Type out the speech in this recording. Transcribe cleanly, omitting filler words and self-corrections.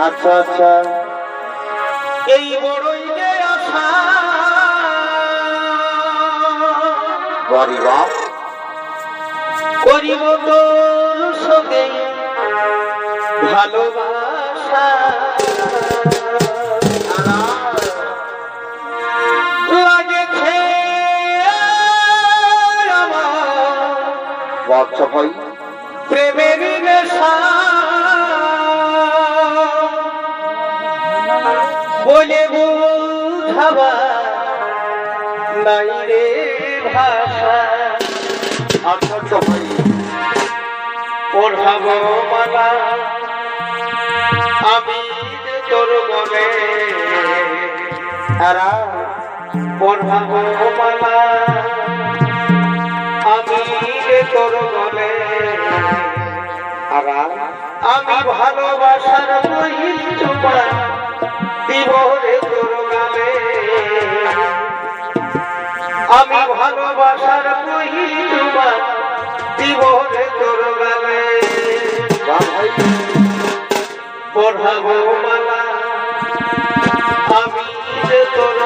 আচ্ছা আচ্ছা এই বড়ই যে আশা গরিব করিব তোর সঙ্গে ভালোবাসা লাগেছে আমার বাচ্চা ভাই প্রেমের নেশা বলে বুঝাবা নাই রে ভাষা আচ্ছা ভাই পড়াব মালা আমি তোর মনে আরা পড়াব মালা আমি তোর মনে আরা আমি ভালোবাসার মহিল চোপা বিভোরে তোর গালে আমি ভালোবাসার মহিল চোপা বিভোরে তোর গালে পড়াবো মালা আমি তোর